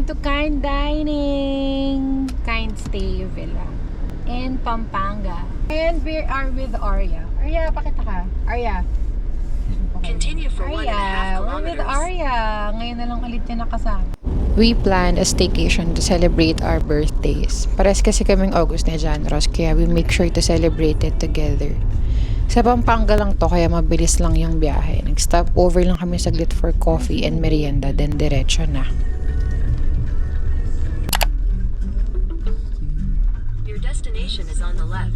going to Kind Dining, Kind Stay Villa in Pampanga. And we are with Arya. Arya, pakita ka. Arya. Continue for 1.5 Arya, we're with kilometers. Arya. Ngayon na lang ulit niya nakasama. We planned a staycation to celebrate our birthdays. Pares kasi kaming August ni John Ross, kaya we make sure to celebrate it together. Sa Pampanga lang to, kaya mabilis lang yung biyahe. Nag-stop over lang kami saglit for coffee and merienda, then diretso na. Your destination is on the left.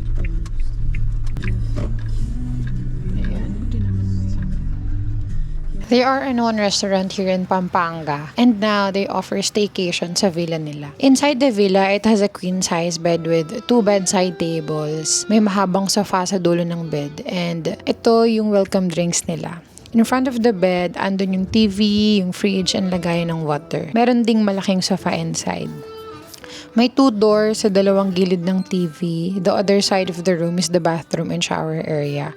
They are a known restaurant here in Pampanga, and now they offer staycation sa villa nila. Inside the villa, it has a queen-size bed with 2 bedside tables. May mahabang sofa sa dulo ng bed, and ito yung welcome drinks nila. In front of the bed, andun yung TV, yung fridge, and lagayan ng water. Meron ding malaking sofa inside. May 2 doors sa dalawang gilid ng TV. The other side of the room is the bathroom and shower area.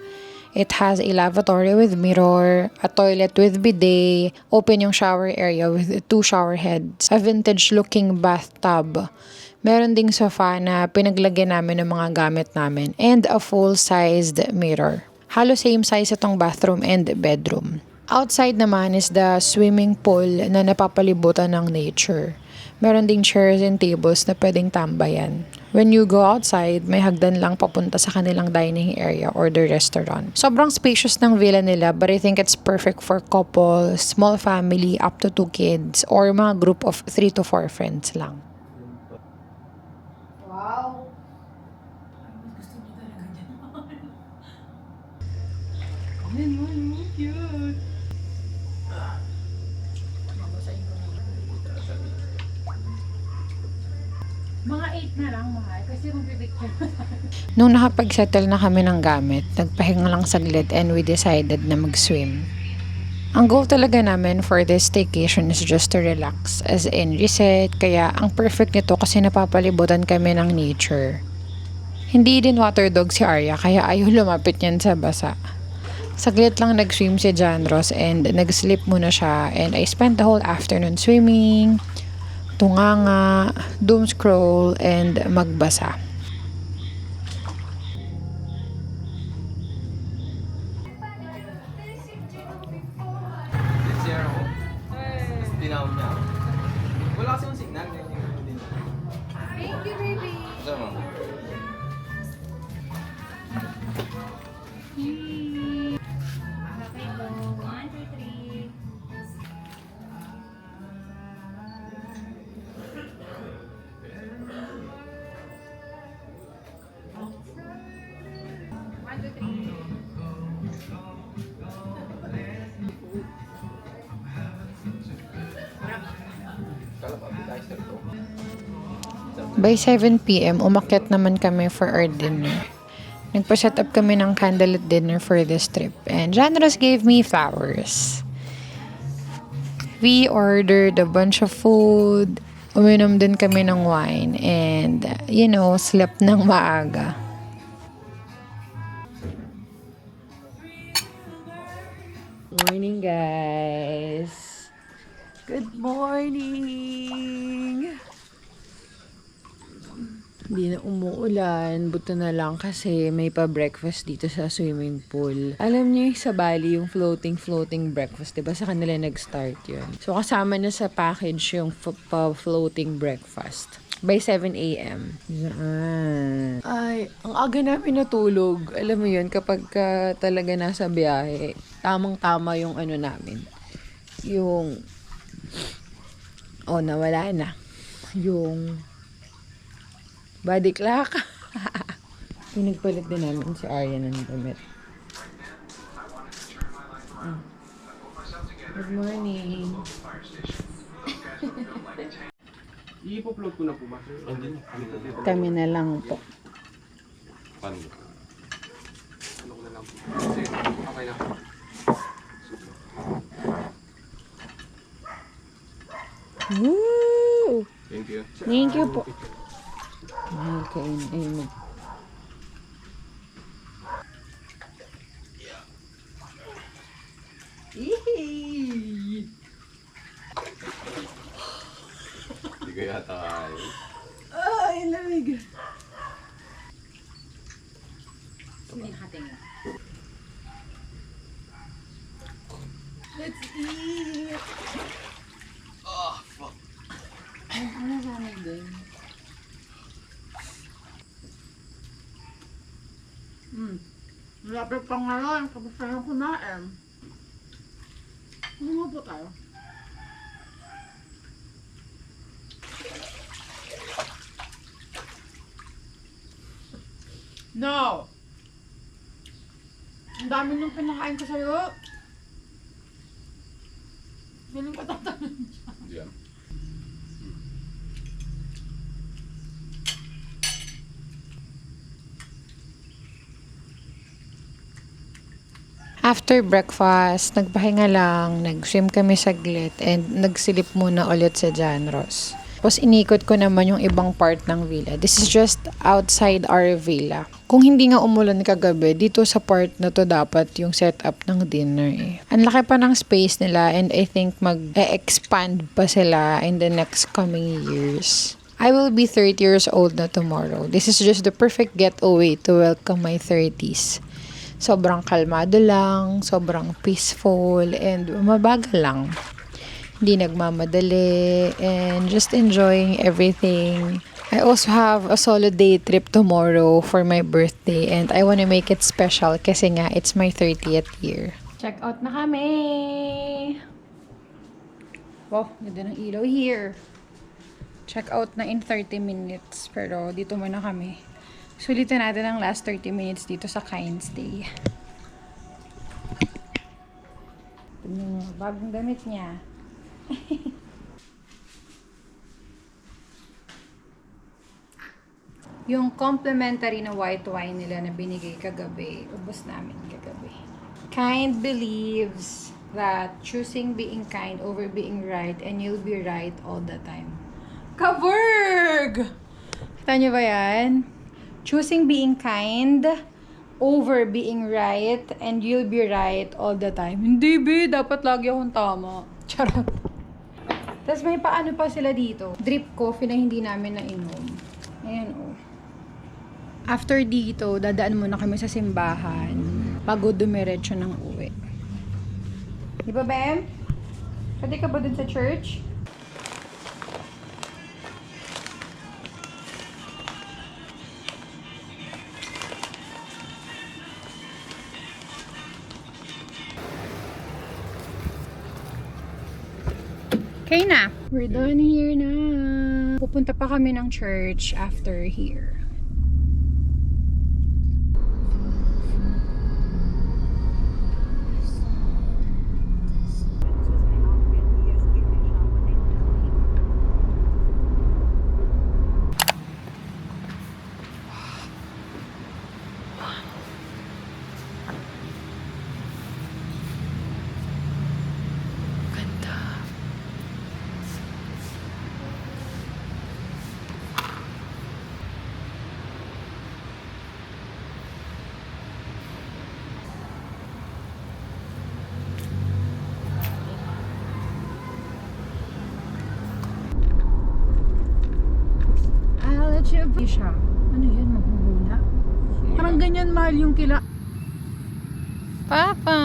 It has a lavatory with mirror, a toilet with bidet, open yung shower area with 2 shower heads, a vintage-looking bathtub. Meron ding sofa na pinaglagyan namin ng mga gamit namin, and a full-sized mirror. Halos same size itong bathroom and bedroom. Outside naman is the swimming pool na napapalibutan ng nature. Meron ding chairs and tables na pwedeng tambayan. When you go outside, may hagdan lang papunta sa kanilang dining area or the restaurant. Sobrang spacious ng villa nila, but I think it's perfect for couples, small family, up to 2 kids, or mga group of 3 to 4 friends lang. Wow! Cute! Mga 8 na lang, mahal. Kasi mag-picture. Nung nakapag-settle na kami ng gamit, nagpahinga lang saglit and we decided na mag-swim. Ang goal talaga namin for this staycation is just to relax, as in reset, kaya ang perfect nito kasi napapalibutan kami ng nature. Hindi din water dog si Arya, kaya ayaw lumapit niyan sa basa. Saglit lang nag-swim si John Ross and nag-sleep muna siya, and I spent the whole afternoon swimming, tunganga, doom scroll, and magbasa. Tinawag niya. Wala kasi yung signal. Thank you, baby! Ito mo. Okay po. 1, 2, 3. By 7 p.m., umakyat naman kami for our dinner. Nagpa-set up kami ng candlelit dinner for this trip, and John Ross gave me flowers. We ordered a bunch of food, uminom din kami ng wine, and, slept ng maaga. Morning, guys. Good morning. Hindi na umuulan, buto na lang kasi may pa-breakfast dito sa swimming pool. Alam niyo sa Bali, yung floating breakfast, diba? Sa kanila nag-start yun. So, kasama na sa package yung pa-floating breakfast. By 7 a.m. Ay, ang aga namin natulog. Alam mo yun, kapag talaga nasa biyahe, tamang-tama yung namin. Yung, nawala na. Yung body clock. Pinagpalit din namin si Arya ng damit. Good morning. I-upload ko na po ba? Kami na lang po. Paano? Ano ko na lang po? Kasi okay na. Woo! Thank you. Thank you po. Okay, ayun. kaya tayo. Ay, lamig. Let's eat. Oh, fuck. Ano sana din? Lapit pa ngayon. Kapag tayo kumain. Ano po tayo? No! Ang dami nung pinakain ko sa'yo. Feeling ko tatanong. Diyan. After breakfast, nagpahinga lang, nag-swim kami saglit, and nagsilip muna ulit sa John Ross. Tapos inikot ko naman yung ibang part ng villa. This is just outside our villa. Kung hindi nga umulan kagabi, dito sa part na to dapat yung setup ng dinner eh. Ang laki pa ng space nila and I think mag-expand pa sila in the next coming years. I will be 30 years old na tomorrow. This is just the perfect getaway to welcome my 30s. Sobrang kalmado lang, sobrang peaceful, and mabagal lang. Hindi nagmamadali, and just enjoying everything. I also have a solo day trip tomorrow for my birthday, and I want to make it special kasi nga it's my 30th year. Check out na kami! Wow, ganda ng ilaw here. Check out na in 30 minutes, pero dito muna kami. Sulitin natin ang last 30 minutes dito sa Kind's Day. Tignan mo, bagong damit niya. Yung complimentary na white wine nila na binigay kagabi, ubos namin kagabi. Kind believes that choosing being kind over being right and you'll be right all the time. Kaburg! Kita niyo ba yan? Choosing being kind over being right and you'll be right all the time. Hindi, be. Dapat lagi akong tama. Charot. Tapos may paano pa sila dito. Drip coffee na hindi namin nainom. Ayan, oh. After dito, dadaan muna kami sa simbahan bago dumiretso ng uwi. Di ba, Bem? Pwede ka ba dun sa church? Okay na. We're done here na. Pupunta pa kami ng church after here. Siya. Ano yan? Maghuhula? Parang ganyan mahal yung kila. Papa!